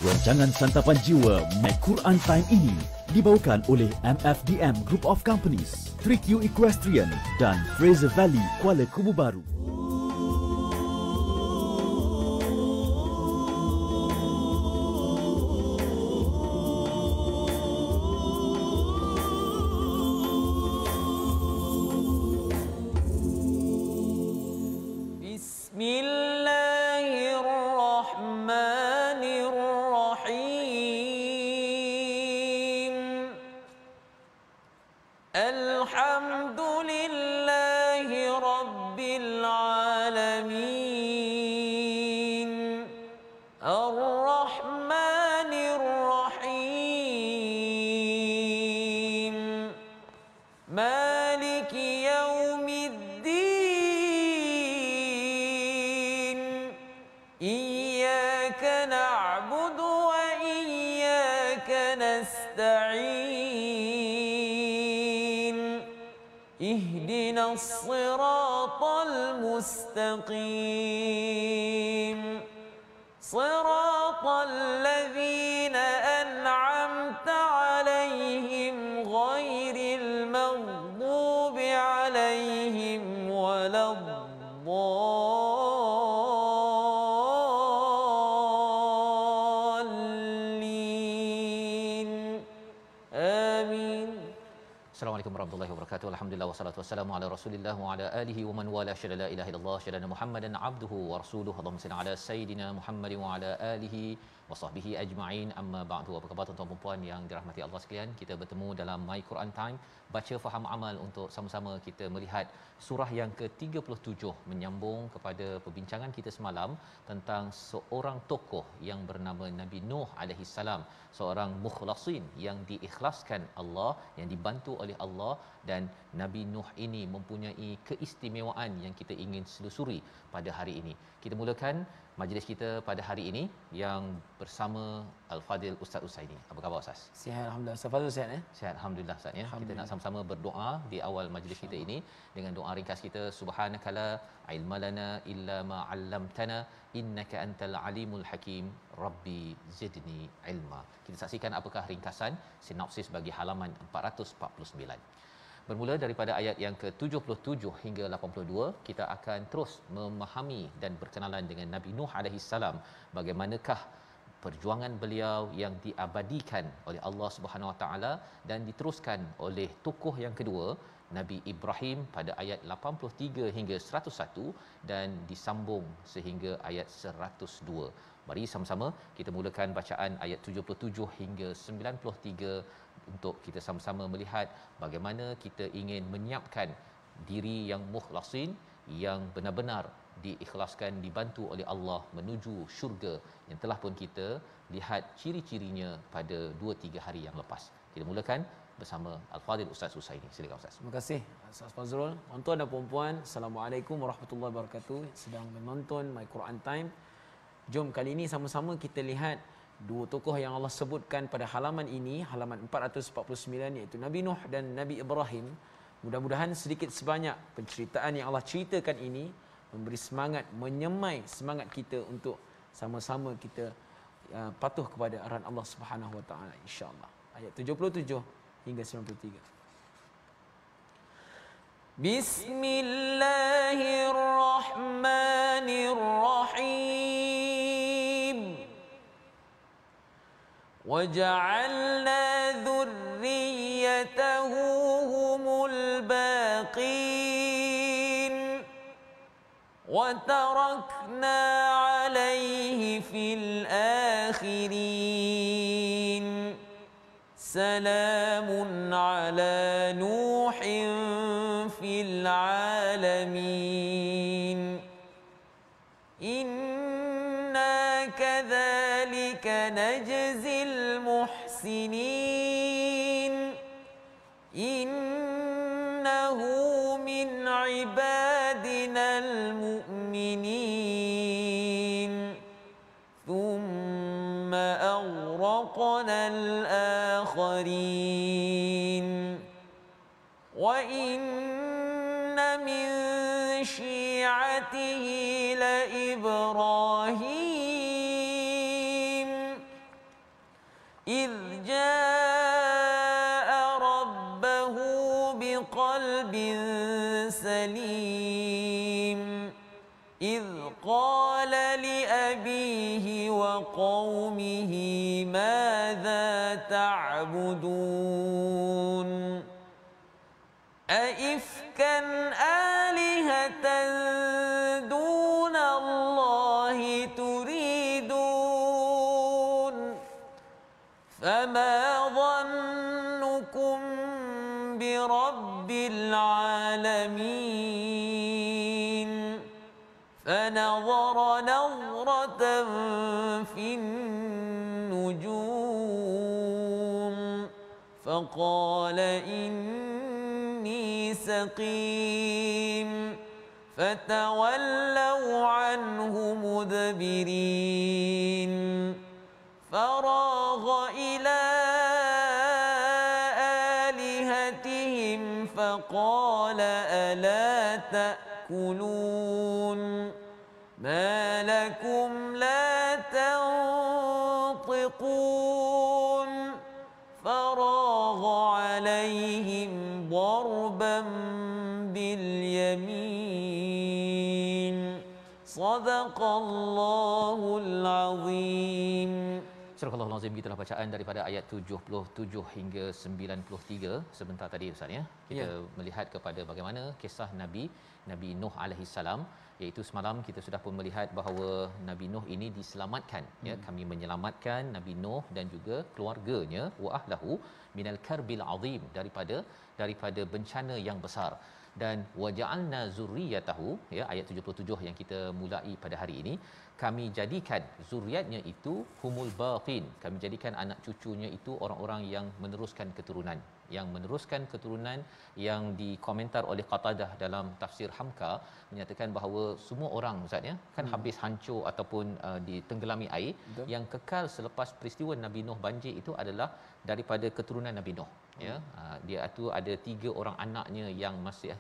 Rancangan Santapan Jiwa My Quran Time ini dibawakan oleh MFDM Group of Companies, 3Q Equestrian dan Fraser Valley Kuala Kubu Baru. اهدنا الصراط المستقيم صراط الذين أنعمت عليهم غير المغضوب عليهم ولا الضالين آمين. Assalamualaikum warahmatullahi wabarakatuh. Alhamdulillah wassalatu wassalamu ala Rasulillah wa ala alihi wa man wala syada la ilaha illallah syada Muhammadan abduhu wa rasuluhu. Allahumma salli ala sayidina Muhammadin wa ala alihi wa sahbihi ajma'in. Amma ba'du. Apa khabar tuan-tuan dan puan yang dirahmati Allah sekalian? Kita bertemu dalam My Quran Time, baca faham amal untuk sama-sama kita melihat surah yang ke-37, menyambung kepada perbincangan kita semalam tentang seorang tokoh yang bernama Nabi Nuh alaihi salam, seorang mukhlasin yang diikhlaskan Allah, yang dibantu oleh Allah, dan Nabi Nuh ini mempunyai keistimewaan yang kita ingin selusuri pada hari ini. Kita mulakan majlis kita pada hari ini yang bersama Al-Fadil Ustaz Usaini. Apa khabar Ustaz? Sihat alhamdulillah. Ustaz Fadil sihat ya? Sihat alhamdulillah Ustaz ya. Kita nak sama-sama berdoa di awal majlis kita ini dengan doa ringkas kita, subhanakala ilmalana illa ma 'allamtana innaka antal alimul hakim rabbi zidni ilma. Kita saksikan apakah ringkasan sinopsis bagi halaman 449. Bermula daripada ayat yang ke-77 hingga 82, kita akan terus memahami dan berkenalan dengan Nabi Nuh alaihi salam, bagaimanakah perjuangan beliau yang diabadikan oleh Allah Subhanahu Wa Taala dan diteruskan oleh tokoh yang kedua Nabi Ibrahim pada ayat 83 hingga 101 dan disambung sehingga ayat 102. Mari sama-sama kita mulakan bacaan ayat 77 hingga 93 untuk kita sama-sama melihat bagaimana kita ingin menyiapkan diri yang mukhlasin, yang benar-benar diikhlaskan, dibantu oleh Allah menuju syurga yang telah pun kita lihat ciri-cirinya pada 2-3 hari yang lepas. Kita mulakan bersama Al-Fadil Ustaz Usaini. Silakan Ustaz. Terima kasih Ustaz Fazrul. Tuan-tuan dan puan-puan, Assalamualaikum warahmatullahi wabarakatuh. Sedang menonton My Quran Time. Jom kali ini sama-sama kita lihat dua tokoh yang Allah sebutkan pada halaman ini, halaman 449, iaitu Nabi Nuh dan Nabi Ibrahim. Mudah-mudahan sedikit sebanyak penceritaan yang Allah ceritakan ini memberi semangat, menyemai semangat kita untuk sama-sama kita patuh kepada arahan Allah Subhanahu Wa Taala, insya-Allah. Ayat 77 hingga 93. Bismillahirrahmanirrahim. وَجَعَلْنَا ذُرِّيَّتَهُ هُمُ الْبَاقِينَ وَتَرَكْنَا عَلَيْهِ فِي الْآخِرِينَ سَلَامٌ عَلَى نُوحٍ فِي الْعَالَمِينَ إِنَّا كَذَلِكَ نَجْزِي الْمُحْسِنِينَ إِنَّهُ مِنْ عِبَادِنَا الْمُؤْمِنِينَ ثُمَّ أَغْرَقْنَا الْآخَرِينَ وَإِنَّ مِنْ شِيعَتِهِ لَإِبْرَاهِيمَ قومه ماذا تعبدون أئفكا آلهة دون الله تريدون فما ظنكم برب العالمين فنظر نظرة في النجوم فقال إني سقيم فتولوا عنه مدبرين فراغ إلى آلهتهم فقال ألا تأكلون ما لكم لا تنطقون فراغ عليهم ضربا باليمين صدق الله العظيم. Surah Al-Azim, gitulah bacaan daripada ayat 77 hingga 93 sebentar tadi Ustaz ya. Kita melihat kepada bagaimana kisah Nabi Nuh alaihi salam, iaitu semalam kita sudah pun melihat bahawa Nabi Nuh ini diselamatkan ya. Kami menyelamatkan Nabi Nuh dan juga keluarganya wa ahlahu minal karbil azim, daripada bencana yang besar. Dan waja'alna zurriyatahu ya, ayat 77 yang kita mulai pada hari ini, kami jadikan zuriatnya itu humul baqin, kami jadikan anak cucunya itu orang-orang yang meneruskan keturunan, yang dikomentar oleh Qatadah dalam tafsir Hamka menyatakan bahawa semua orang Ustaz ya kan habis hancur ataupun ditenggelami air. Betul. Yang kekal selepas peristiwa Nabi Nuh banjir itu adalah daripada keturunan Nabi Nuh ya. Dia itu ada 3 orang anaknya yang masih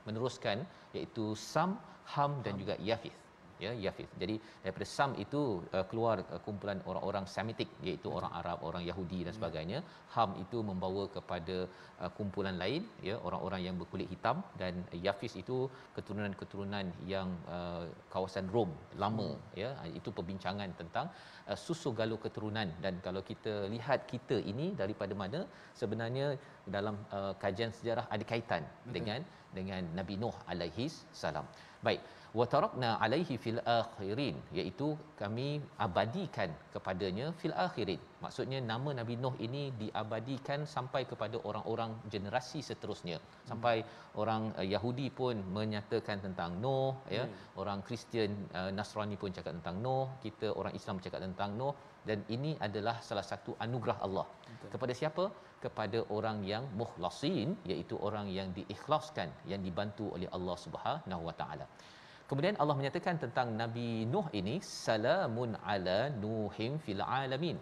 meneruskan, iaitu Sam, Ham dan juga Yafith ya, Yafith. Jadi daripada Sam itu keluar kumpulan orang-orang Semitik, iaitu orang Arab, orang Yahudi dan sebagainya. Ham itu membawa kepada kumpulan lain ya, orang-orang yang berkulit hitam, dan Yafith itu keturunan-keturunan yang kawasan Rom lama ya. Itu perbincangan tentang susu galur keturunan. Dan kalau kita lihat kita ini daripada mana, sebenarnya dalam kajian sejarah ada kaitan dengan Nabi Nuh alaihi salam. Baik, wa tarakna alaihi fil akhirin, iaitu kami abadikan kepadanya fil akhirin. Maksudnya nama Nabi Nuh ini diabadikan sampai kepada orang-orang generasi seterusnya. Sampai orang Yahudi pun menyatakan tentang Nuh ya, orang Kristian Nasrani pun cakap tentang Nuh, kita orang Islam cakap tentang Nuh. Dan ini adalah salah satu anugerah Allah. Betul. Kepada siapa? Kepada orang yang mukhlasin, iaitu orang yang diikhlaskan, yang dibantu oleh Allah Subhanahu Wa Taala. Kemudian Allah menyatakan tentang Nabi Nuh ini, salamun ala nuhim fil alamin.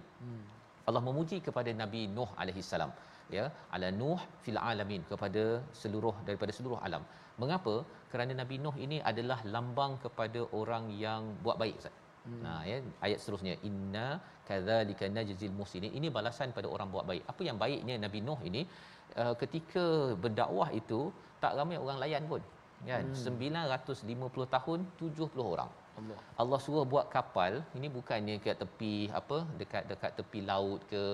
Allah memuji kepada Nabi Nuh alaihi salam ya, ala Nuh fil alamin, daripada seluruh alam. Mengapa? Kerana Nabi Nuh ini adalah lambang kepada orang yang buat baik Ustaz. Nah ya, ayat seterusnya, inna kadzalika najzil muhsinin, ini balasan pada orang buat baik. Apa yang baiknya Nabi Nuh ini, ketika berdakwah itu tak ramai orang layan pun kan. 950 tahun 70 orang. Allah suruh buat kapal, ini bukannya kat tepi dekat tepi laut ke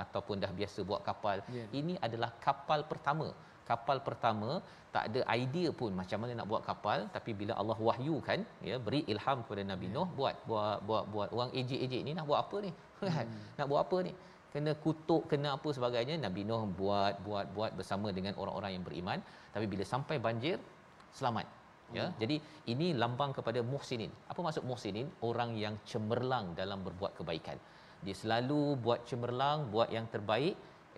ataupun dah biasa buat kapal. Ini adalah kapal pertama, tak ada idea pun macam mana nak buat kapal, tapi bila Allah wahyukan ya, beri ilham kepada Nabi Nuh, buat orang ejek ni nak buat apa ni kan, nak buat apa ni, kena kutuk, kena apa sebagainya. Nabi Nuh buat bersama dengan orang-orang yang beriman, tapi bila sampai banjir selamat ya. Jadi ini lambang kepada muhsinin. Apa maksud muhsinin? Orang yang cemerlang dalam berbuat kebaikan. Dia selalu buat cemerlang, buat yang terbaik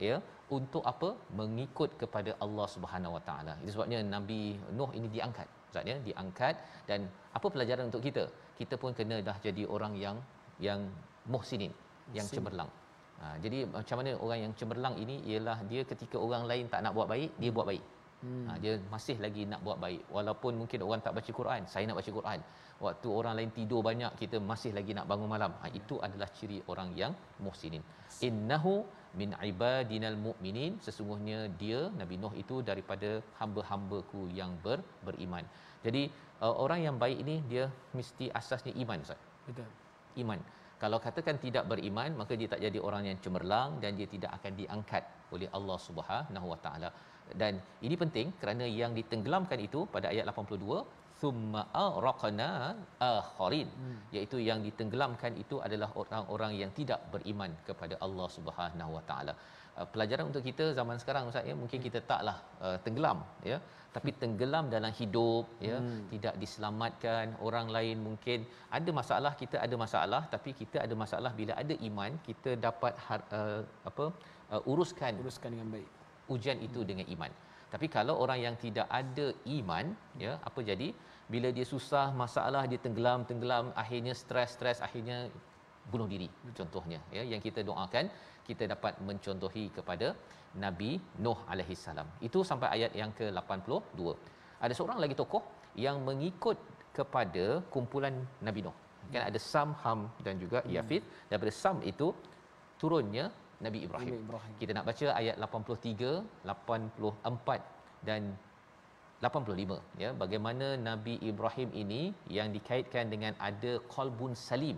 ya, untuk apa? Mengikut kepada Allah Subhanahu Wa Taala. Itu sebabnya Nabi Nuh ini diangkat. Ustaz ya, diangkat. Dan apa pelajaran untuk kita? Kita pun kena dah jadi orang yang muhsinin, yang cemerlang. Jadi macam mana orang yang cemerlang ini, ialah dia ketika orang lain tak nak buat baik, dia buat baik. Dia masih lagi nak buat baik, walaupun mungkin orang tak baca Quran, saya nak baca Quran. Waktu orang lain tidur banyak, kita masih lagi nak bangun malam. Itu adalah ciri orang yang muhsinin. Innahu min ibadinal mu'minin, sesungguhnya dia Nabi Nuh itu daripada hamba-hambaku yang beriman. Jadi orang yang baik ini dia mesti asasnya iman Ustaz. Betul. Iman. Kalau katakan tidak beriman, maka dia tak jadi orang yang cemerlang dan dia tidak akan diangkat oleh Allah Subhanahu Wa Taala. Dan ini penting kerana yang ditenggelamkan itu pada ayat 82, thumma araqna akharin, iaitu yang ditenggelamkan itu adalah orang-orang yang tidak beriman kepada Allah Subhanahu Wa Taala. Pelajaran untuk kita zaman sekarang Ustaz ya, mungkin kita taklah tenggelam ya, tapi tenggelam dalam hidup ya, tidak diselamatkan. Orang lain mungkin ada masalah, kita ada masalah, tapi kita ada masalah bila ada iman, kita dapat uruskan dengan baik ujian itu dengan iman. Tapi kalau orang yang tidak ada iman ya, apa jadi? Bila dia susah, masalah, dia tenggelam, akhirnya stres, akhirnya bunuh diri contohnya ya. Yang kita doakan kita dapat mencontohi kepada Nabi Nuh alaihi salam. Itu sampai ayat yang ke-82. Ada seorang lagi tokoh yang mengikut kepada kumpulan Nabi Nuh. Kan ada Sam, Ham dan juga Yafith. Daripada Sam itu turunnya Nabi Ibrahim. Kita nak baca ayat 83, 84 dan 85 ya, bagaimana Nabi Ibrahim ini yang dikaitkan dengan ada qalbun salim,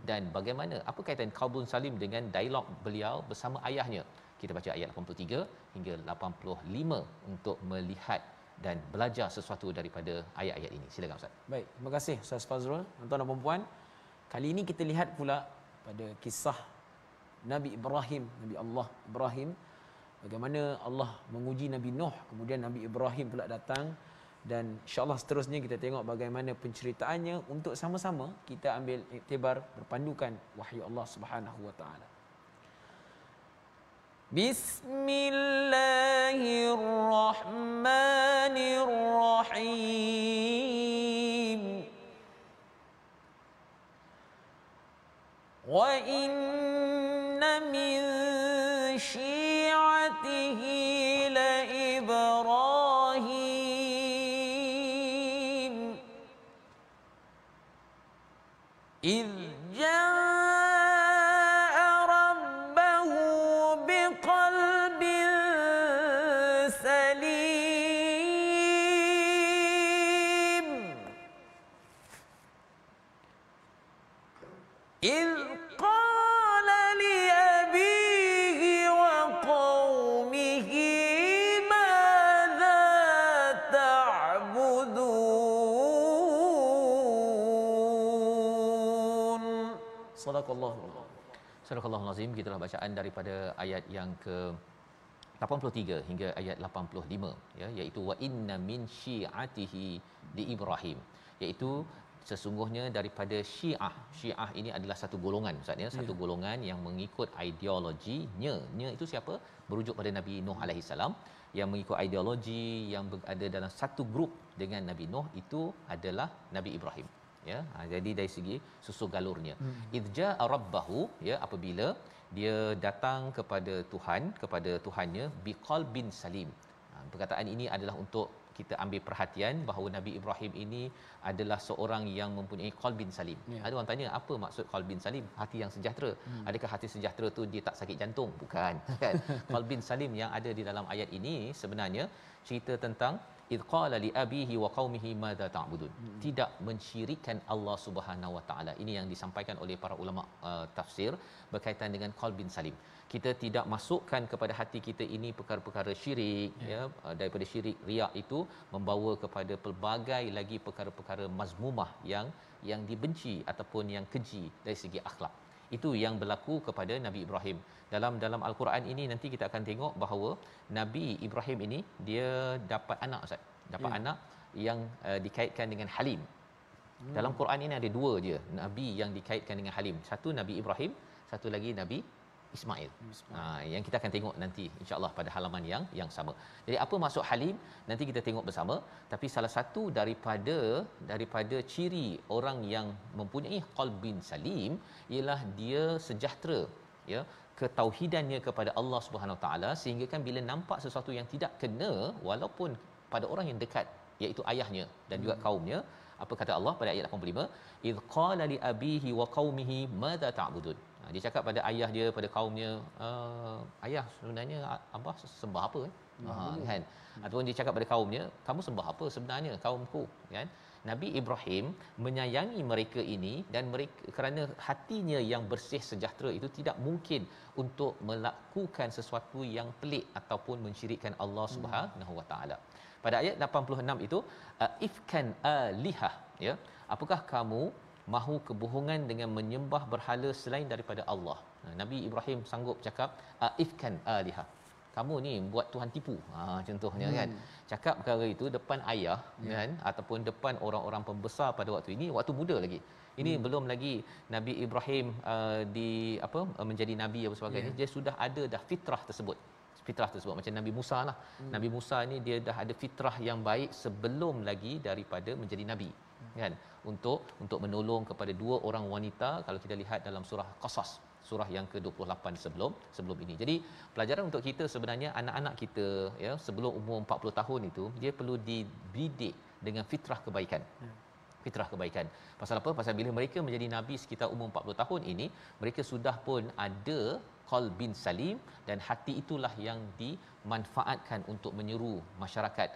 dan bagaimana apa kaitan qalbun salim dengan dialog beliau bersama ayahnya. Kita baca ayat 83 hingga 85 untuk melihat dan belajar sesuatu daripada ayat-ayat ini. Silakan Ustaz. Baik, terima kasih Ustaz Fazrul. Tuan-tuan dan puan-puan, kali ini kita lihat pula pada kisah Nabi Ibrahim, Nabi Allah Ibrahim, bagaimana Allah menguji Nabi Nuh, kemudian Nabi Ibrahim pula datang, dan insya-Allah seterusnya kita tengok bagaimana penceritaannya untuk sama-sama kita ambil iktibar berpandukan wahyu Allah Subhanahu wa taala. Bismillahirrahmanirrahim. Wa inna min syi'atihi la Ibrahim idh jaa'a rabbahu biqalbin salim idh qala li abihi wa qawmihi madza ta'budun. Sadaqallahu. Sadaqallahul azim. Gitulah bacaan daripada ayat yang ke 83 hingga ayat 85 ya, iaitu wa inna min syi'atihi di Ibrahim, iaitu sesungguhnya daripada Syiah ini adalah satu golongan Ustaz ya, satu golongan yang mengikut ideologinya. Itu siapa? Merujuk pada Nabi Nuh alaihi salam, yang mengikut ideologi yang berada dalam satu grup dengan Nabi Nuh, itu adalah Nabi Ibrahim ya. Jadi dari segi susu galurnya, idza rabbahu ya, apabila dia datang kepada Tuhan, kepada Tuhannya, biqalbin salim. Perkataan ini adalah untuk kita ambil perhatian bahawa Nabi Ibrahim ini adalah seorang yang mempunyai qalbin salim. Ada orang tanya, apa maksud qalbin salim? Hati yang sejahtera. Adakah hati sejahtera tu dia tak sakit jantung? Bukan kan. Qalbin salim yang ada di dalam ayat ini sebenarnya cerita tentang id qala li abihi wa qaumihi madza ta'budun. Tidak mensyirikkan Allah Subhanahu wa taala. Ini yang disampaikan oleh para ulama tafsir berkaitan dengan qalbin salim. Kita tidak masukkan kepada hati kita ini perkara-perkara syirik ya, daripada syirik riak itu membawa kepada pelbagai lagi perkara-perkara mazmumah yang dibenci ataupun yang keji dari segi akhlak. Itu yang berlaku kepada Nabi Ibrahim. Dalam al-Quran ini nanti kita akan tengok bahawa Nabi Ibrahim ini dia dapat anak Ustaz. Dapat anak yang dikaitkan dengan Halim. Dalam Quran ini ada dua je nabi yang dikaitkan dengan Halim. Satu Nabi Ibrahim, satu lagi Nabi Ismail. Yang kita akan tengok nanti insya-Allah pada halaman yang sama. Jadi apa maksud Halim nanti kita tengok bersama, tapi salah satu daripada ciri orang yang mempunyai qalbin salim ialah dia sejahtera ya, ketauhidannya kepada Allah Subhanahu taala, sehingga kan bila nampak sesuatu yang tidak kena walaupun pada orang yang dekat iaitu ayahnya dan juga kaumnya, apa kata Allah pada ayat 85, id qala li abihi wa qaumihi madza ta'budun. Dia cakap pada ayah dia, pada kaumnya, ayah sebenarnya abah sembah apa kan? Ataupun dia cakap pada kaumnya, kamu sembah apa sebenarnya kaumku kan? Nabi Ibrahim menyayangi mereka ini, dan mereka kerana hatinya yang bersih sejahtera itu tidak mungkin untuk melakukan sesuatu yang pelik ataupun mensyirikkan Allah Subhanahu Wa Taala. Pada ayat 86 itu, ifkan alihah, ya, apakah kamu mahu kebohongan dengan menyembah berhala selain daripada Allah. Nabi Ibrahim sanggup cakap ifkan alihah, kamu ni buat Tuhan tipu, contohnya kan, cakap perkara itu depan ayah, kan, ataupun depan orang-orang pembesar pada waktu ini, waktu muda lagi. Ini belum lagi Nabi Ibrahim menjadi nabi apa sebagainya, dia sudah ada dah fitrah tersebut macam Nabi Musa lah. Nabi Musa ni dia dah ada fitrah yang baik sebelum lagi daripada menjadi nabi, kan, untuk menolong kepada dua orang wanita kalau kita lihat dalam surah Qasas, surah yang ke-28 sebelum ini. Jadi pelajaran untuk kita sebenarnya, anak-anak kita, ya, sebelum umur 40 tahun itu dia perlu dididik dengan fitrah kebaikan. Fitrah kebaikan. Pasal apa? Pasal bila mereka menjadi nabi sekitar umur 40 tahun ini, mereka sudah pun ada qalbin salim, dan hati itulah yang dimanfaatkan untuk menyeru masyarakat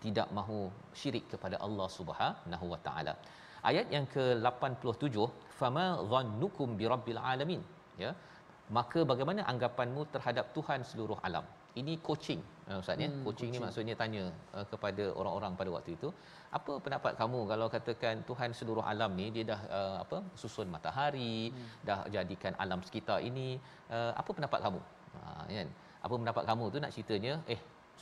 tidak mahu syirik kepada Allah Subhanahu Wa Taala. Ayat yang ke-87, fama dhannukum birabbil alamin, ya, maka bagaimana anggapanmu terhadap Tuhan seluruh alam. Ini coaching, ustaz, ya. Coaching ni maksudnya tanya kepada orang-orang pada waktu itu, apa pendapat kamu kalau katakan Tuhan seluruh alam ni dia dah susun matahari, dah jadikan alam sekitar ini, apa pendapat kamu, kan, apa pendapat kamu tu nak ceritanya,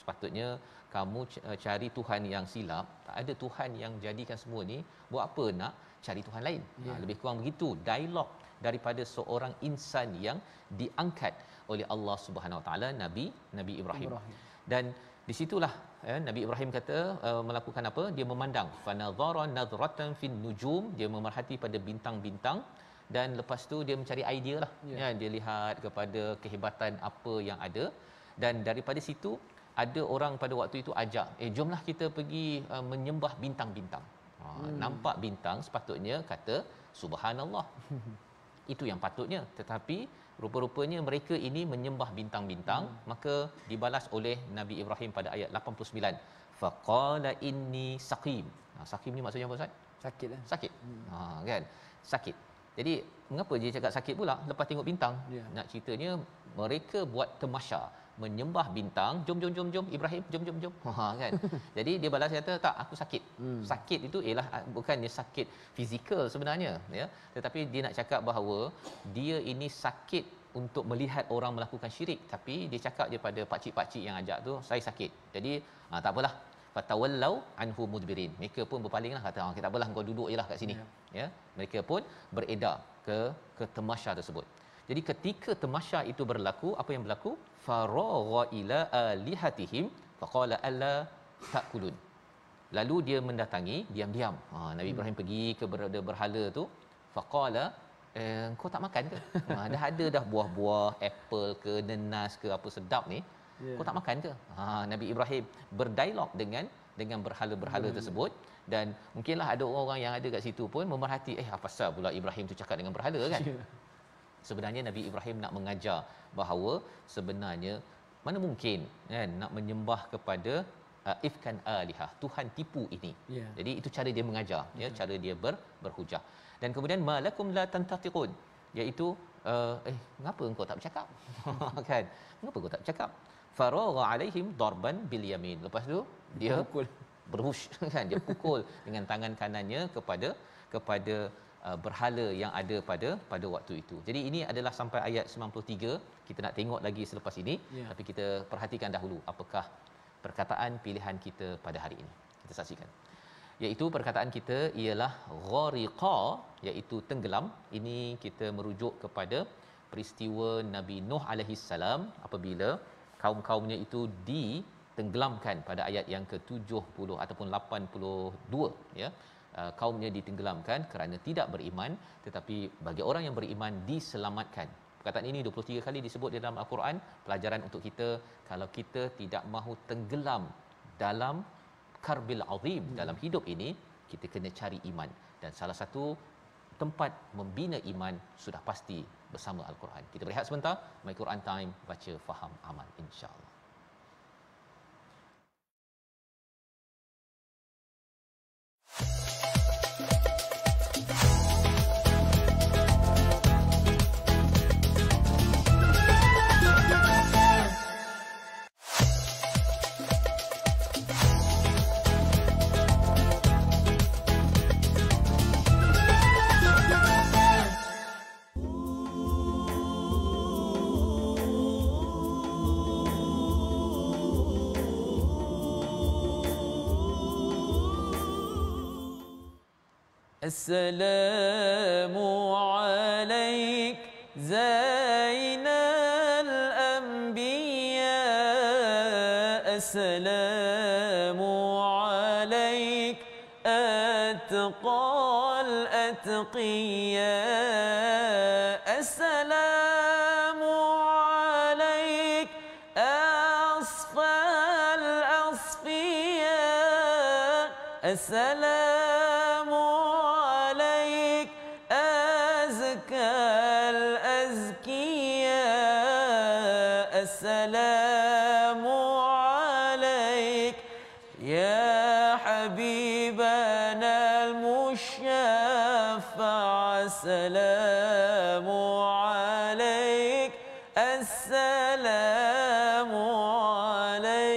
sepatutnya kamu cari Tuhan yang silap, tak ada Tuhan yang jadikan semua ni, buat apa nak cari Tuhan lain. Lebih kurang begitu dialog daripada seorang insan yang diangkat oleh Allah Subhanahu Wa Taala, Nabi Ibrahim. Dan di situlah Nabi Ibrahim kata melakukan apa? Dia memandang, fanadhara nadratan fin nujum, dia memerhati pada bintang-bintang, dan lepas tu dia mencari idea lah, ya, dia lihat kepada kehebatan apa yang ada, dan daripada situ ada orang pada waktu itu ajak, jomlah kita pergi menyembah bintang-bintang. Nampak bintang, sepatutnya kata subhanallah. Itu yang patutnya, tetapi rupa-rupanya mereka ini menyembah bintang-bintang. Maka dibalas oleh Nabi Ibrahim pada ayat 89, faqala inni saqim. Saqim ni maksudnya apa, Ustaz? Sakit lah. Sakit. Kan, sakit. Jadi mengapa dia cakap sakit pula lepas tengok bintang? Nak ceritanya mereka buat tamasya, menyembah bintang, jom Ibrahim, jom kan. Jadi dia balas kata, tak, aku sakit. Sakit itu ialah bukannya sakit fizikal sebenarnya, ya, tetapi dia nak cakap bahawa dia ini sakit untuk melihat orang melakukan syirik, tapi dia cakap je pada pakcik-pakcik yang ajak tu, saya sakit. Jadi tak apalah, fatawallau anhu mudbirin, mereka pun berpalinglah, kata kita tak apalah, kau duduk jelah kat sini, ya. Mereka pun beredar ke tamasya tersebut. Jadi ketika tamasya itu berlaku, apa yang berlaku? Faragha ila alihatihim faqala alla ta'kulun. Lalu dia mendatangi diam-diam. Nabi Ibrahim pergi ke berhala tu, faqala, kau tak makan ke? Dah ada dah buah-buah, apple ke, nenas ke, apa sedap ni, kau tak makan ke? Nabi Ibrahim berdialog dengan berhala-berhala tersebut, dan mungkinlah ada orang-orang yang ada kat situ pun memerhati, apa pasal pula Ibrahim tu cakap dengan berhala, kan? Sebenarnya Nabi Ibrahim nak mengajar bahawa sebenarnya mana mungkin, kan, nak menyembah kepada ifkan alihah, Tuhan tipu ini. Jadi itu cara dia mengajar, ya, cara dia berhujah. Dan kemudian malakum la tantatiqun, iaitu mengapa engkau tak bercakap? Kan, mengapa engkau tak bercakap? Faragha alaihim darban bil yamin, lepas tu dia berhush, kan, dia pukul dengan tangan kanannya kepada berhala yang ada pada waktu itu. Jadi ini adalah sampai ayat 93. Kita nak tengok lagi selepas ini, tapi kita perhatikan dahulu apakah perkataan pilihan kita pada hari ini. Kita saksikan. Iaitu perkataan kita ialah ghariqa, iaitu tenggelam. Ini kita merujuk kepada peristiwa Nabi Nuh alaihi salam apabila kaum-kaumnya itu ditenggelamkan pada ayat yang ke-70 ataupun 82, ya. Kaumnya ditenggelamkan kerana tidak beriman, tetapi bagi orang yang beriman diselamatkan. Perkataan ini 23 kali disebut di dalam Al-Quran. Pelajaran untuk kita, kalau kita tidak mahu tenggelam dalam karbil azim dalam hidup ini, kita kena cari iman, dan salah satu tempat membina iman sudah pasti bersama Al-Quran. Kita berehat sebentar. My Quran Time, baca, faham, amal, insya-Allah. السلام عليك زين الأنبياء السلام عليك أتقى الأتقياء السلام عليك أصفى الأصفياء السلام عليك أزكى الأزكياء السلام عليك يا حبيبنا المشفع السلام عليك السلام عليك.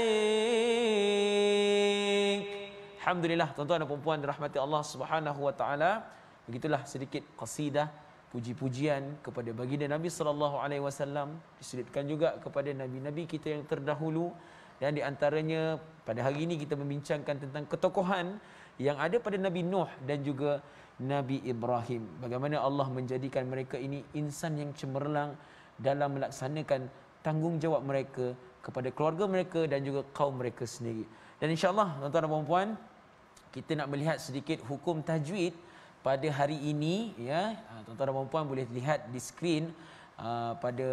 Alhamdulillah, tuan-tuan dan puan-puan dirahmati Allah Subhanahu wa taala. Begitulah sedikit qasidah puji-pujian kepada baginda Nabi sallallahu alaihi wasallam, diselipkan juga kepada nabi-nabi kita yang terdahulu, dan di antaranya pada hari ini kita membincangkan tentang ketokohan yang ada pada Nabi Nuh dan juga Nabi Ibrahim. Bagaimana Allah menjadikan mereka ini insan yang cemerlang dalam melaksanakan tanggungjawab mereka kepada keluarga mereka dan juga kaum mereka sendiri. Dan insya-Allah tuan-tuan dan puan-puan, kita nak melihat sedikit hukum tajwid pada hari ini, ya. Tuan-tuan dan puan-puan boleh lihat di skrin pada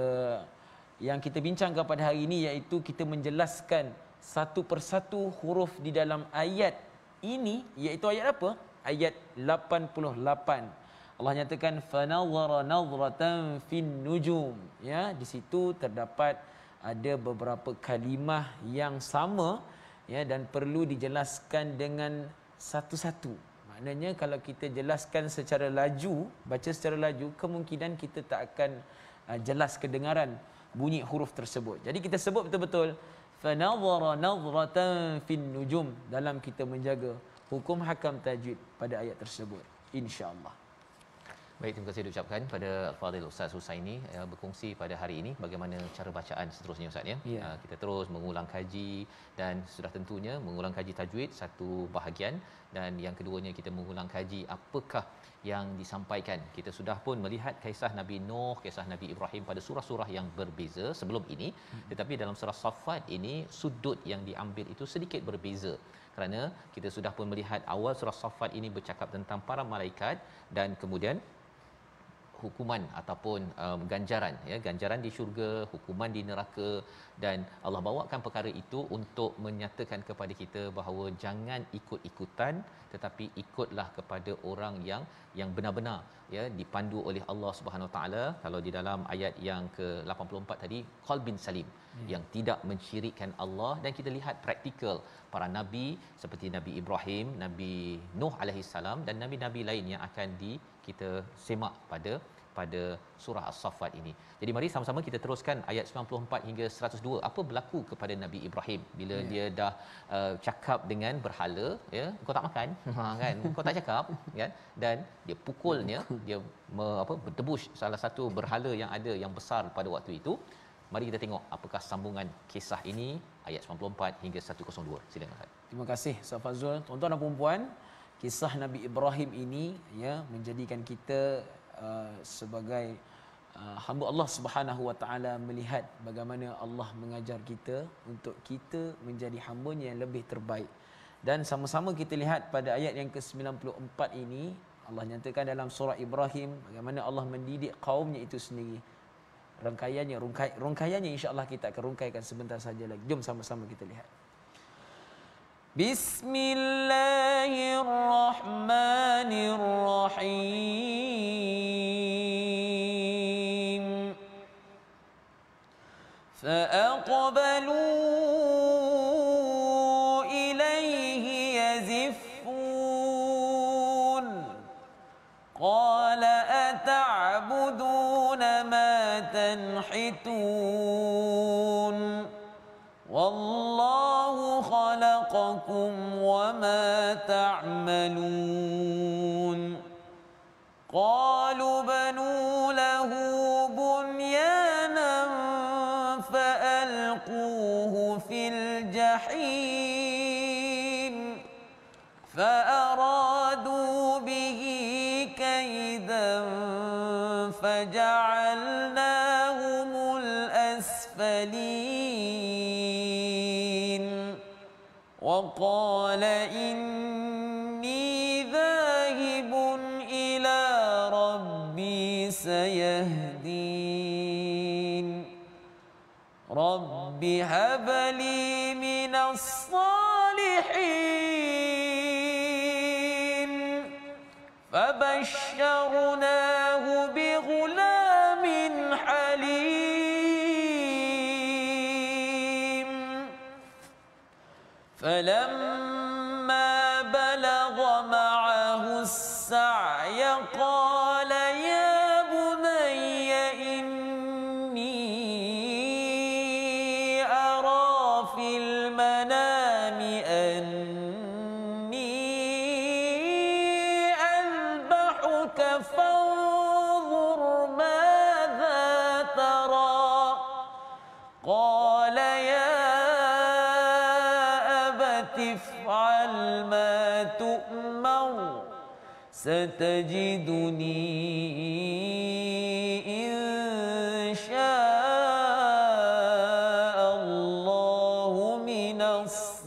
yang kita bincangkan pada hari ini, iaitu kita menjelaskan satu persatu huruf di dalam ayat ini, iaitu ayat apa? Ayat 88. Allah nyatakan fanawara nazratan fin nujum, ya. Di situ terdapat ada beberapa kalimah yang sama, ya, dan perlu dijelaskan dengan satu-satu. Maknanya kalau kita jelaskan secara laju, baca secara laju, kemungkinan kita tak akan jelas kedengaran bunyi huruf tersebut. Jadi kita sebut betul-betul fanawara nazratan fin nujum dalam kita menjaga hukum hakam tajwid pada ayat tersebut, insya-Allah. Baik, terima kasih diucapkan pada Al-Fadhil Ustaz Husaini berkongsi pada hari ini bagaimana cara bacaan seterusnya Ustaz, ya. Kita terus mengulang kaji, dan sudah tentunya mengulang kaji tajwid satu bahagian, dan yang keduanya kita mengulang kaji apakah yang disampaikan. Kita sudah pun melihat kisah Nabi Nuh, kisah Nabi Ibrahim pada surah-surah yang berbeza sebelum ini, tetapi dalam surah Saffat ini sudut yang diambil itu sedikit berbeza. Kerana kita sudah pun melihat awal surah Saffat ini bercakap tentang para malaikat dan kemudian hukuman ataupun ganjaran, ya, ganjaran di syurga, hukuman di neraka, dan Allah bawakan perkara itu untuk menyatakan kepada kita bahawa jangan ikut-ikutan, tetapi ikutlah kepada orang yang benar-benar, ya, dipandu oleh Allah Subhanahu Wa Taala. Kalau di dalam ayat yang ke-84 tadi, qalbin salim, yang tidak mensyirikkan Allah, dan kita lihat praktikal para nabi seperti Nabi Ibrahim, Nabi Nuh alaihi salam, dan nabi-nabi lain yang akan kita semak pada surah As-Saffat ini. Jadi mari sama-sama kita teruskan ayat 94 hingga 102. Apa berlaku kepada Nabi Ibrahim bila dia dah cakap dengan berhala, ya, kau tak makan, kan, kau tak cakap, kan, dan dia pukulnya, dia bertebus salah satu berhala yang ada yang besar pada waktu itu. Mari kita tengok apakah sambungan kisah ini ayat 94 hingga 102. Silakan Ustaz. Terima kasih Ustaz Fazrul. Tuan-tuan dan puan-puan, kisah Nabi Ibrahim ini, ya, menjadikan kita sebagai hamba Allah Subhanahu Wa Taala melihat bagaimana Allah mengajar kita untuk kita menjadi hamba-Nya yang lebih terbaik. Dan sama-sama kita lihat pada ayat yang ke-94 ini, Allah nyatakan dalam surah Ibrahim bagaimana Allah mendidik kaumnya itu sendiri. Rungkaiannya insya-Allah kita akan rungkaikan sebentar saja lagi. Jom sama-sama kita lihat. Bismillahirrahmanirrahim. فأقبلوا إليه يزفون قال أتعبدون ما تنحتون والله خلقكم وما تعملون قالوا بنوا له بنيانا فألقوه في الجحيم فأرادوا به الأسفلين وقال إني ذاهب إلى ربي سيهدين رب هب لي من الصالحين فبشرناه بغلام حليم فلما بلغ معه السعي قال يا بني إني أرى في المنام أني أذبحك فانظر ماذا ترى قال يا أبت افعل ما تؤمر ستجدني إن شاء الله من الصابرين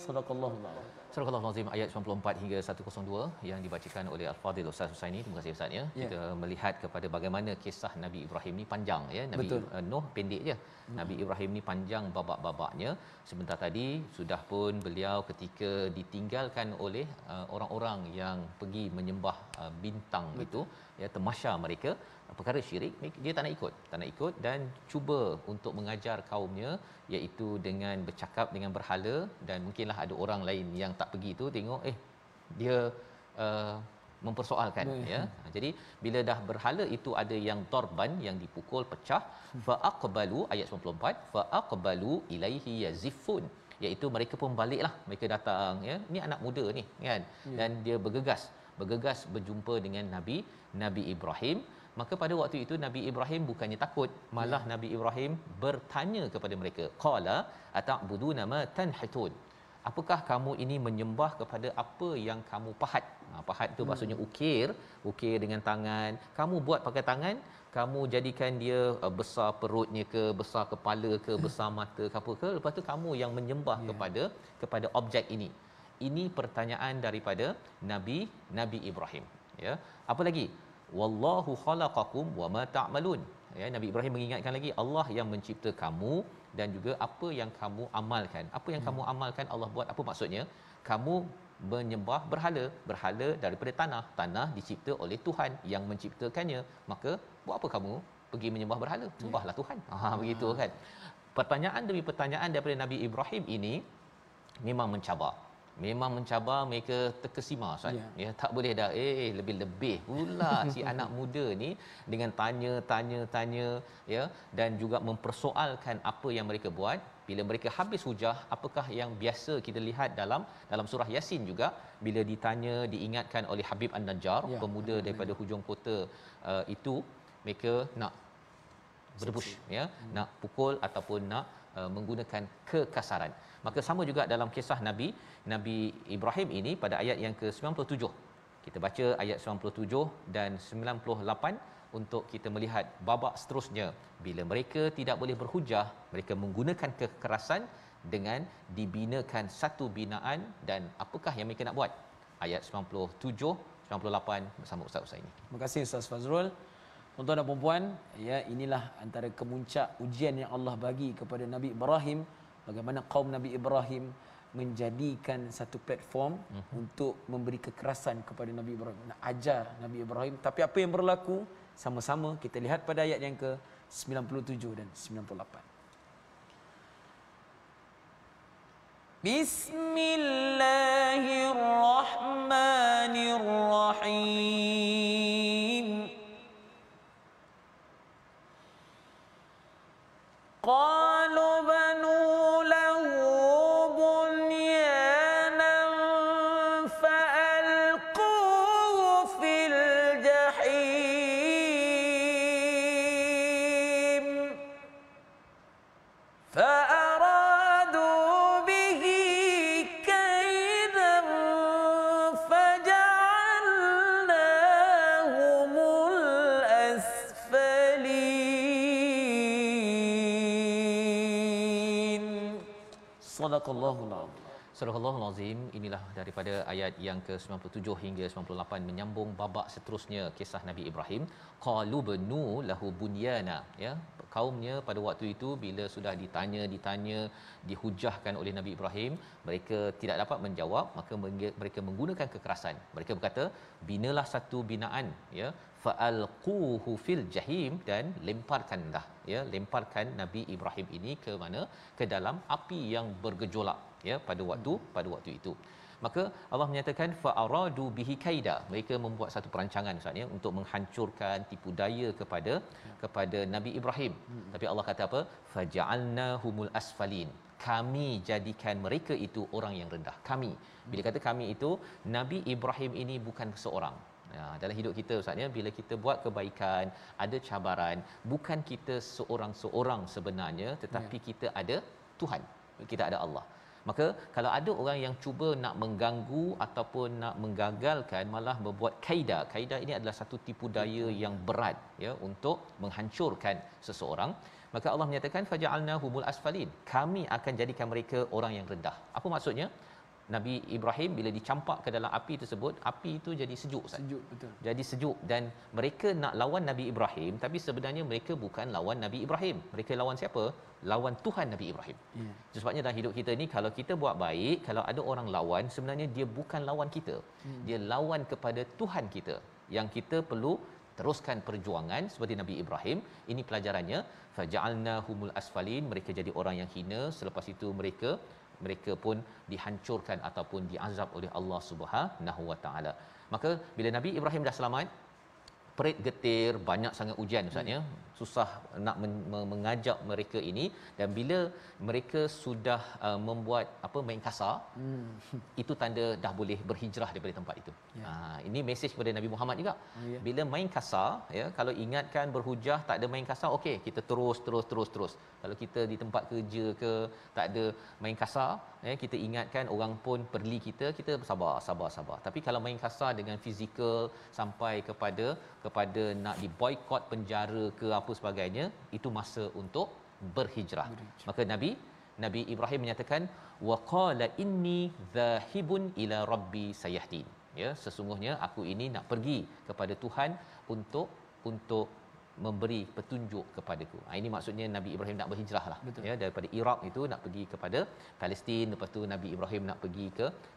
صدق الله العظيم. Surah Al-Azim ayat 94 hingga 102 yang dibacakan oleh Al-Fadhil Ustaz Husaini. Terima kasih Ustaz ya. Kita melihat kepada bagaimana kisah Nabi Ibrahim ni panjang ya. Nabi Nuh pendek je. Nabi Ibrahim ni panjang babak-babaknya. Sebentar tadi sudah pun beliau ketika ditinggalkan oleh orang-orang yang pergi menyembah bintang itu ya, tamasya mereka perkara syirik, dia tak nak ikut dan cuba untuk mengajar kaumnya iaitu dengan bercakap dengan berhala, dan mungkinlah ada orang lain yang tak pergi tu tengok dia mempersoalkan ya. Jadi bila dah berhala itu ada yang darban, yang dipukul pecah, fa aqbalu ayat 94 fa aqbalu ilaihi yazifun, iaitu mereka pun baliklah, mereka datang ya, ni anak muda ni kan, dan dia bergegas berjumpa dengan Nabi Ibrahim. Maka pada waktu itu Nabi Ibrahim bukannya takut, malah Nabi Ibrahim bertanya kepada mereka, qala ata'buduna ma tanhitun, apakah kamu ini menyembah kepada apa yang kamu pahat? Pahat itu maksudnya ukir dengan tangan. Kamu buat pakai tangan, kamu jadikan dia besar perutnya ke, besar kepala ke, besar mata ke apa ke, lepas tu kamu yang menyembah kepada objek ini. Ini pertanyaan daripada Nabi Ibrahim ya. Apa lagi? Wallahu khalaqakum wama ta'malun. Ya, Nabi Ibrahim mengingatkan lagi Allah yang mencipta kamu dan juga apa yang kamu amalkan. Apa yang kamu amalkan Allah buat, apa maksudnya? Kamu menyembah berhala daripada tanah dicipta oleh Tuhan yang menciptakannya. Maka buat apa kamu pergi menyembah berhala? Sembahlah Tuhan. Begitu kan. Pertanyaan demi pertanyaan daripada Nabi Ibrahim ini memang mencabar mereka, terkesima Ustaz. Ya, tak boleh dah lebih-lebih pula si anak muda ni dengan tanya ya, dan juga mempersoalkan apa yang mereka buat. Bila mereka habis hujah, apakah yang biasa kita lihat dalam surah Yasin juga, bila ditanya, diingatkan oleh Habib An-Najjar, pemuda daripada hujung kota itu, mereka nak berebus ya, nak pukul ataupun nak menggunakan kekasaran. Maka sama juga dalam kisah Nabi Ibrahim ini pada ayat yang ke-97. Kita baca ayat 97 dan 98 untuk kita melihat babak seterusnya. Bila mereka tidak boleh berhujah, mereka menggunakan kekerasan dengan dibinakan satu binaan, dan apakah yang mereka nak buat? Ayat 97, 98 bersama Ustaz Husaini. Terima kasih Ustaz Fazrul. Tuan-tuan dan puan-puan, ya, inilah antara kemuncak ujian yang Allah bagi kepada Nabi Ibrahim, bagaimana kaum Nabi Ibrahim menjadikan satu platform untuk memberi kekerasan kepada Nabi Ibrahim, nak ajar Nabi Ibrahim. Tapi apa yang berlaku? Sama-sama kita lihat pada ayat yang ke-97 dan 98. Bismillahirrahmanirrahim. Qalu banu lahu bunyanan fa'alquhu fil jahim فأرادوا به كيدا فجعلناهم الأسفلين Sadaqallahul azim. Surah Al-Azim, inilah daripada ayat yang ke-97 hingga 98 menyambung babak seterusnya kisah Nabi Ibrahim. Qalu banu lahu bunyana, ya, kaumnya pada waktu itu bila sudah ditanya dihujahkan oleh Nabi Ibrahim, mereka tidak dapat menjawab, maka mereka menggunakan kekerasan. Mereka berkata, binalah satu binaan, ya, fa'alquhu fil jahim, dan lemparkan Nabi Ibrahim ini ke mana? Ke dalam api yang bergejolak, ya, pada waktu itu. Maka Allah menyatakan fa'aradu bihi kaida, mereka membuat satu perancangan Ustaz, ya, untuk menghancurkan, tipu daya kepada Nabi Ibrahim. Tapi Allah kata apa? Faja'alnahumul asfalin, kami jadikan mereka itu orang yang rendah. Kami, bila kata kami itu, Nabi Ibrahim ini bukan seorang. Dalam hidup kita Ustaz, ya, bila kita buat kebaikan, ada cabaran, bukan kita seorang-seorang sebenarnya, tetapi kita ada Tuhan, kita ada Allah. Maka kalau ada orang yang cuba nak mengganggu ataupun nak menggagalkan, malah membuat kaida ini adalah satu tipu daya yang berat, ya, untuk menghancurkan seseorang, maka Allah menyatakan faja'alnahumul asfalin, kami akan jadikan mereka orang yang rendah. Apa maksudnya? Nabi Ibrahim bila dicampak ke dalam api tersebut, api itu jadi sejuk, Ustaz. Sejuk, betul. Jadi sejuk, dan mereka nak lawan Nabi Ibrahim, tapi sebenarnya mereka bukan lawan Nabi Ibrahim. Mereka lawan siapa? Lawan Tuhan Nabi Ibrahim. Yeah. Sebabnya dalam hidup kita ni, kalau kita buat baik, kalau ada orang lawan, sebenarnya dia bukan lawan kita. Dia lawan kepada Tuhan kita, yang kita perlu teruskan perjuangan seperti Nabi Ibrahim. Ini pelajarannya, faja'alnahumul asfalin, mereka jadi orang yang hina. Selepas itu mereka pun dihancurkan ataupun diazab oleh Allah Subhanahu Wa Taala. Maka bila Nabi Ibrahim dah selamat, perit getir, banyak sangat ujian Ustaz, ya, susah nak mengajak mereka ini, dan bila mereka sudah membuat main kasar, itu tanda dah boleh berhijrah daripada tempat itu. Ini mesej kepada Nabi Muhammad juga. Bila main kasar, ya, kalau ingatkan berhujah, tak ada main kasar, okey, kita terus. Kalau kita di tempat kerja ke, tak ada main kasar, ya, kita ingatkan orang pun perli kita sabar. Tapi kalau main kasar dengan fizikal sampai kepada nak diboikot penjara ke apa sebagainya, itu masa untuk berhijrah. Maka Nabi Ibrahim menyatakan waqala inni dhahibun ila rabbi sayahdin, ya, sesungguhnya aku ini nak pergi kepada Tuhan untuk memberi petunjuk kepadaku. Ini maksudnya Nabi Ibrahim nak berhijrah lah. Ya, daripada Iraq itu nak pergi kepada Palestin, lepas tu Nabi Ibrahim nak pergi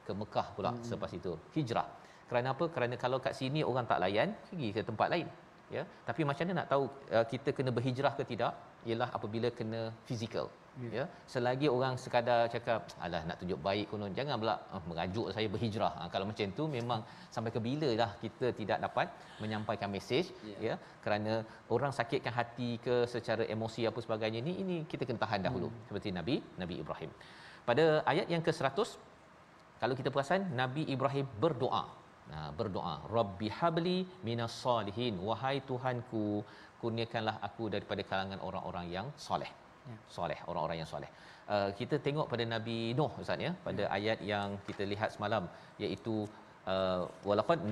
ke Mekah pula selepas itu. Hijrah. Kerana apa? Kerana kalau kat sini orang tak layan, pergi ke tempat lain. Ya, tapi macam mana nak tahu kita kena berhijrah ke tidak? Ialah apabila kena fizikal. Ya, selagi orang sekadar cakap alah nak tunjuk baik konon, jangan pula mengajuk saya berhijrah. Kalau macam tu memang sampai ke bila dah kita tidak dapat menyampaikan mesej, ya, kerana orang sakitkan hati ke secara emosi apa sebagainya ni, ini kita kena tahan dahulu seperti Nabi Ibrahim. Pada ayat yang ke-100, kalau kita perasan, Nabi Ibrahim berdoa. Berdoa, Rabbi habli minas salihin, wahai Tuhanku, kurniakanlah aku daripada kalangan orang-orang yang soleh. Soleh, orang-orang yang soleh. Kita tengok pada Nabi Nuh Ustaz, ya, pada ayat yang kita lihat semalam, iaitu walaqad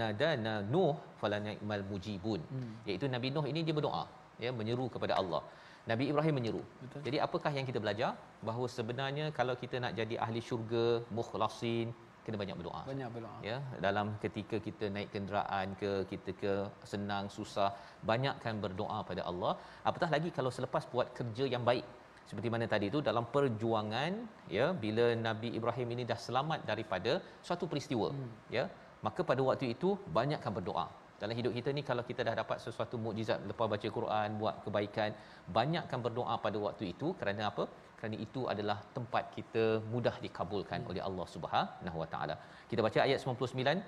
nadana Nuh falani'mal mujibun. Iaitu Nabi Nuh ini dia berdoa, ya, menyeru kepada Allah. Nabi Ibrahim menyeru. Betul. Jadi apakah yang kita belajar? Bahawa sebenarnya kalau kita nak jadi ahli syurga, mukhlasin, kena banyak berdoa. Ya, dalam ketika kita naik kenderaan ke, kita ke senang susah, banyakkan berdoa pada Allah. Apatah lagi kalau selepas buat kerja yang baik. Seperti mana tadi itu dalam perjuangan, ya, bila Nabi Ibrahim ini dah selamat daripada suatu peristiwa, ya, maka pada waktu itu banyakkan berdoa. Dalam hidup kita ni, kalau kita dah dapat sesuatu mukjizat lepas baca Quran, buat kebaikan, banyakkan berdoa pada waktu itu. Kerana apa? Kerana itu adalah tempat kita mudah dikabulkan oleh Allah Subhanahu Wa Taala. Kita baca ayat 99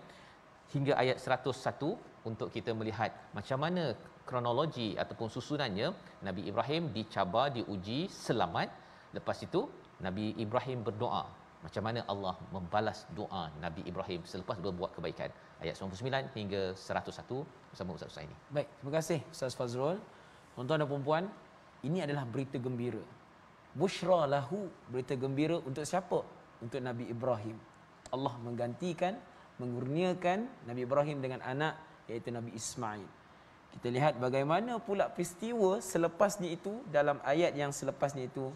hingga ayat 101 untuk kita melihat macam mana kronologi ataupun susunannya. Nabi Ibrahim dicabar, diuji, selamat. Lepas itu Nabi Ibrahim berdoa. Macam mana Allah membalas doa Nabi Ibrahim selepas berbuat kebaikan. Ayat 99 hingga 101 bersama Ustaz ini. Baik, terima kasih Ustaz Fazrul. Tuan-tuan dan puan-puan, ini adalah berita gembira. Bushra lahu, berita gembira untuk siapa? Untuk Nabi Ibrahim. Allah menggantikan, mengurniakan Nabi Ibrahim dengan anak, iaitu Nabi Ismail. Kita lihat bagaimana pula peristiwa selepasnya itu, dalam ayat yang selepasnya itu,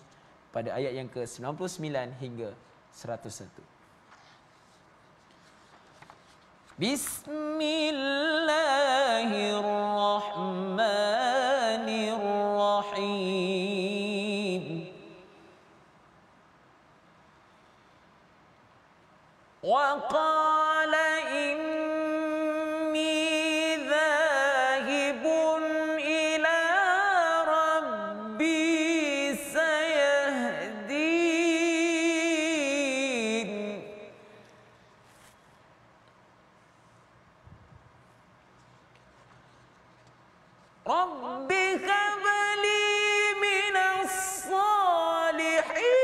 pada ayat yang ke-99 hingga 101. Bismillahirrahmanirrahim. Wa qala inni dhahibun ila rabbi sayahdin. Rabbi habli minas salihin.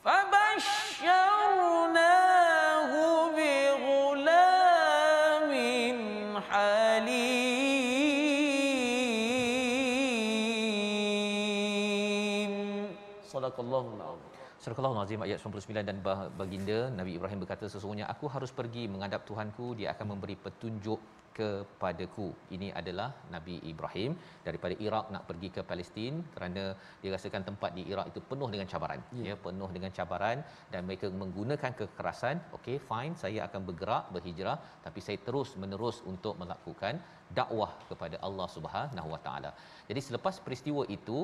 Fabashsharnahu bighulamin halim. Sadaqallahul azim. Surah Al-Azim ayat 99, dan baginda Nabi Ibrahim berkata, sesungguhnya aku harus pergi menghadap Tuhanku, dia akan memberi petunjuk kepadaku. Ini adalah Nabi Ibrahim daripada Iraq nak pergi ke Palestin kerana dia rasakan tempat di Iraq itu penuh dengan cabaran. Ya, penuh dengan cabaran dan mereka menggunakan kekerasan. Okey, fine, saya akan bergerak berhijrah, tapi saya terus menerus untuk melakukan dakwah kepada Allah Subhanahu Wa Taala. Jadi selepas peristiwa itu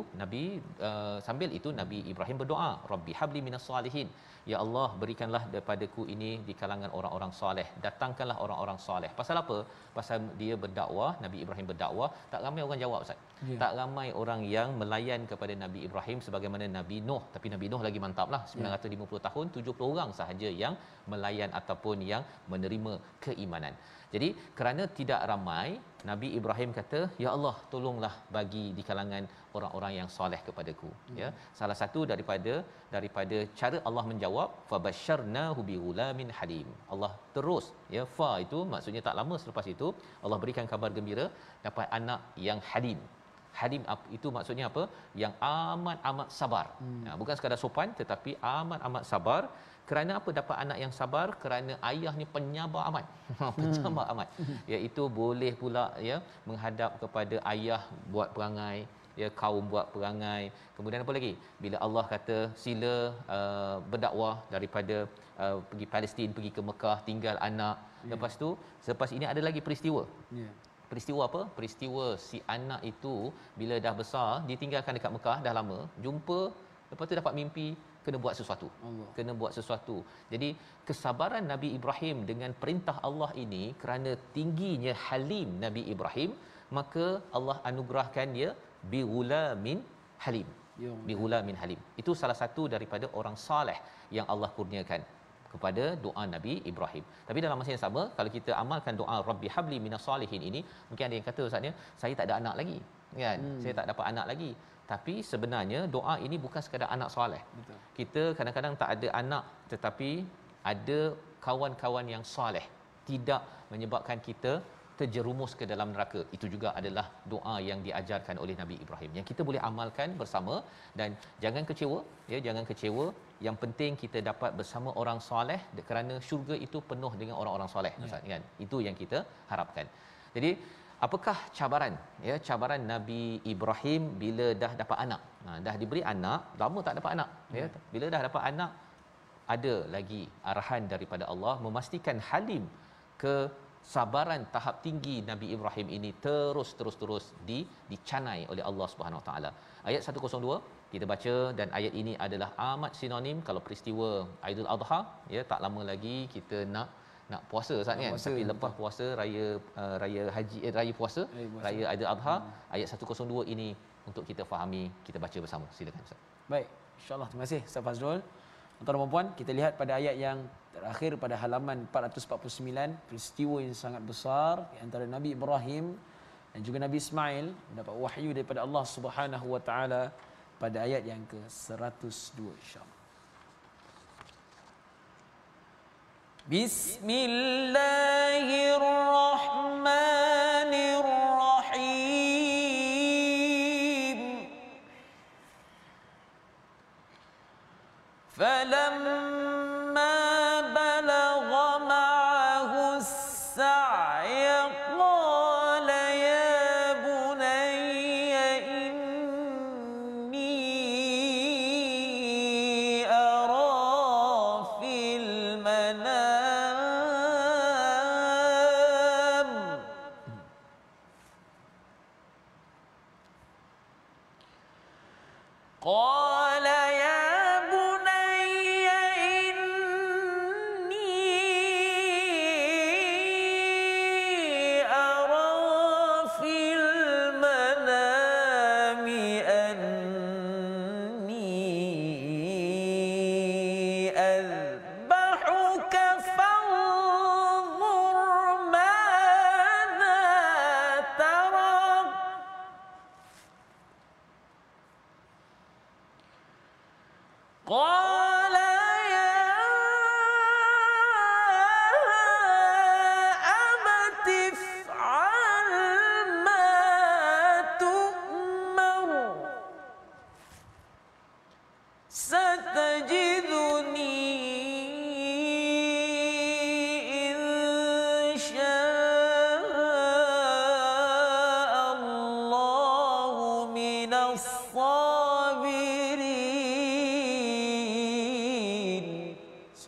sambil itu Nabi Ibrahim berdoa, Rabbi habli minas salihin. Ya Allah, berikanlah daripada-Ku ini di kalangan orang-orang soleh. Datangkanlah orang-orang soleh. Pasal apa? Pasal dia berdakwah, Nabi Ibrahim berdakwah, tak ramai orang jawab, Ustaz. Tak ramai orang yang melayan kepada Nabi Ibrahim sebagaimana Nabi Nuh. Tapi Nabi Nuh lagi mantaplah, 950 tahun 70 orang sahaja yang melayan ataupun yang menerima keimanan. Jadi kerana tidak ramai, Nabi Ibrahim kata, ya Allah, tolonglah bagi di kalangan orang-orang yang soleh kepadaku. Ya, salah satu daripada cara Allah menjawab, fabasyarnahu bighulamin halim. Allah terus, ya, fa itu maksudnya tak lama selepas itu Allah berikan kabar gembira dapat anak yang halim. Halim itu maksudnya apa? Yang amat-amat sabar. Bukan sekadar sopan tetapi amat-amat sabar. Kerana apa dapat anak yang sabar? Kerana ayahnya penyabar amat. Penyabar amat. Iaitu boleh pula, ya, menghadap kepada ayah buat perangai, ya, kaum buat perangai. Kemudian apa lagi? Bila Allah kata sila berdakwah daripada pergi Palestin, pergi ke Mekah, tinggal anak. Lepas tu, selepas ini ada lagi peristiwa. Peristiwa apa? Peristiwa si anak itu bila dah besar, ditinggalkan dekat Mekah dah lama, jumpa, lepas tu dapat mimpi kena buat sesuatu. Kena buat sesuatu. Jadi kesabaran Nabi Ibrahim dengan perintah Allah ini, kerana tingginya halim Nabi Ibrahim, maka Allah anugerahkan dia bighulamin halim. Bighulamin halim. Itu salah satu daripada orang saleh yang Allah kurniakan kepada doa Nabi Ibrahim. Tapi dalam masa yang sama, kalau kita amalkan doa Rabbi habli minas salihin ini, mungkin ada yang kata, Ustaznya, saya tak ada anak lagi, kan? Saya tak dapat anak lagi. Tapi sebenarnya doa ini bukan sekadar anak soleh. Betul. Kita kadang-kadang tak ada anak tetapi ada kawan-kawan yang soleh, tidak menyebabkan kita terjerumus ke dalam neraka. Itu juga adalah doa yang diajarkan oleh Nabi Ibrahim yang kita boleh amalkan bersama. Dan jangan kecewa, ya, jangan kecewa. Yang penting kita dapat bersama orang soleh, kerana syurga itu penuh dengan orang-orang soleh, Ustaz, kan? Itu yang kita harapkan. Jadi apakah cabaran, ya, cabaran Nabi Ibrahim bila dah dapat anak? Dah diberi anak, lama tak dapat anak, ya. Bila dah dapat anak, ada lagi arahan daripada Allah memastikan halim. Kesabaran tahap tinggi Nabi Ibrahim ini terus dicanai oleh Allah Subhanahu Wa Taala. Ayat 102 kita baca, dan ayat ini adalah amat sinonim kalau peristiwa Aidil Adha, ya, tak lama lagi kita nak puasa, Ustaz, kan? Tapi lepas puasa raya haji, raya puasa, raya Aidil Adha, ayat 102 ini untuk kita fahami, kita baca bersama. Silakan, Ustaz. Baik, insya-Allah. Terima kasih Ustaz Fazrul. Tuan-tuan dan puan, kita lihat pada ayat yang terakhir pada halaman 449, peristiwa yang sangat besar antara Nabi Ibrahim dan juga Nabi Ismail mendapat wahyu daripada Allah Subhanahu Wa Taala pada ayat yang ke-102, insya-Allah. Bismillahirrahmanirrahim. Falamma balagha ma'ahu as-sa'ya qala ya bunayya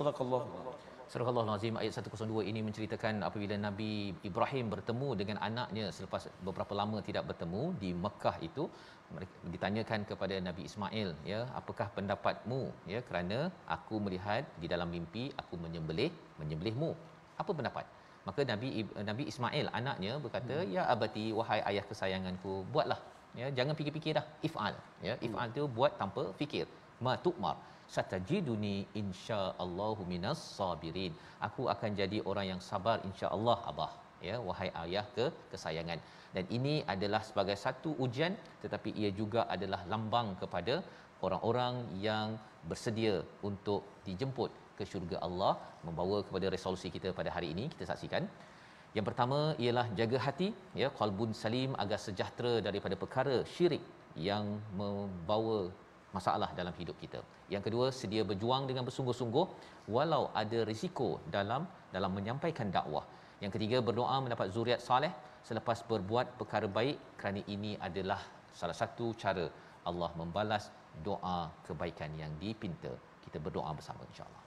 Sadaqallahu. Surah Al-Azim ayat 102 ini menceritakan apabila Nabi Ibrahim bertemu dengan anaknya selepas beberapa lama tidak bertemu di Mekah itu, mereka ditanyakan kepada Nabi Ismail, ya, apakah pendapatmu, ya, kerana aku melihat di dalam mimpi aku menyembelihmu. Apa pendapat? Maka Nabi Ismail anaknya berkata, ya abati, wahai ayah kesayanganku, buatlah, ya, jangan fikir-fikir dah, if'al, ya, if'al tu buat tanpa fikir. Ma tu'mar satajiduni insyaallahu minas sabirin. Aku akan jadi orang yang sabar insya-Allah abah, ya, wahai ayah kesayangan. Dan ini adalah sebagai satu ujian, tetapi ia juga adalah lambang kepada orang-orang yang bersedia untuk dijemput ke syurga Allah. Membawa kepada resolusi kita pada hari ini, kita saksikan. Yang pertama ialah jaga hati, ya, qalbun salim, agar sejahtera daripada perkara syirik yang membawa masalah dalam hidup kita. Yang kedua, sedia berjuang dengan bersungguh-sungguh walau ada risiko dalam menyampaikan dakwah. Yang ketiga, berdoa mendapat zuriat soleh selepas berbuat perkara baik, kerana ini adalah salah satu cara Allah membalas doa kebaikan yang dipinta. Kita berdoa bersama insya-Allah.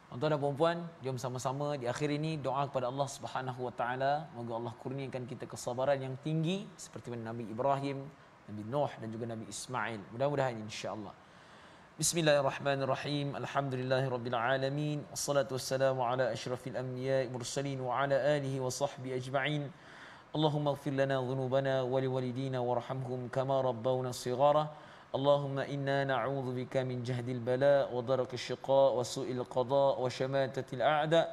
Tuan-tuan dan puan-puan, jom sama-sama di akhir ini doa kepada Allah Subhanahu wa taala, moga Allah kurniakan kita kesabaran yang tinggi seperti Nabi Ibrahim, Nabi Nuh dan juga Nabi Ismail. Mudah-mudahan insya-Allah. Bismillahirrahmanirrahim. Alhamdulillahirabbil alamin. Wassalatu wassalamu ala asyrafil anbiya'i mursalin wa ala alihi wa sahbihi ajma'in. Allahumma ighfir lana dhunubana wa liwalidina warhamhum kama rabbawna shighara. Allahumma inna na'udzu bika min jahdil bala wa darakil shiqa wa su'il qada wa shamatatil a'da.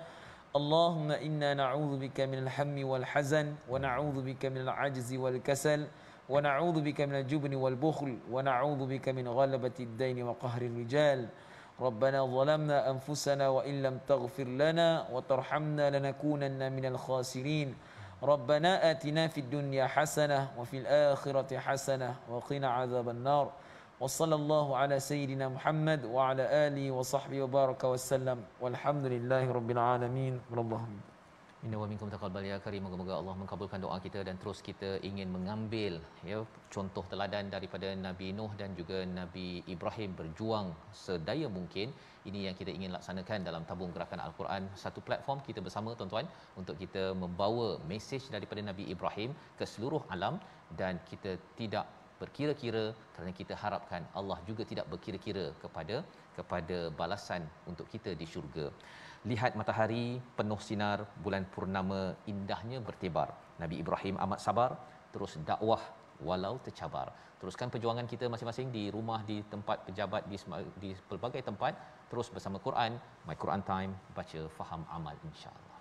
Allahumma inna na'udzu bika minal hammi wal hazan wa na'udzu bika minal ajzi wal kasal. ونعوذ بك من الجبن والبخل ونعوذ بك من غلبة الدين وقهر الرجال ربنا ظلمنا أنفسنا وإن لم تغفر لنا وترحمنا لنكونن من الخاسرين ربنا آتنا في الدنيا حسنة وفي الآخرة حسنة وقنا عذاب النار وصلى الله على سيدنا محمد وعلى آله وصحبه وبارك وسلم والحمد لله رب العالمين اللهم Inna wa minkum taqabbal ya karim. Moga-moga Allah mengabulkan doa kita dan terus kita ingin mengambil, ya, contoh teladan daripada Nabi Nuh dan juga Nabi Ibrahim, berjuang sedaya mungkin. Ini yang kita ingin laksanakan dalam tabung gerakan Al-Quran, satu platform kita bersama tuan-tuan untuk kita membawa mesej daripada Nabi Ibrahim ke seluruh alam, dan kita tidak berkira-kira kerana kita harapkan Allah juga tidak berkira-kira kepada balasan untuk kita di syurga. Lihat matahari penuh sinar, bulan purnama indahnya bertebar. Nabi Ibrahim amat sabar, terus dakwah walau tercabar. Teruskan perjuangan kita masing-masing di rumah, di tempat pejabat, di pelbagai tempat, terus bersama Quran, My Quran Time, baca, faham, amal insya-Allah.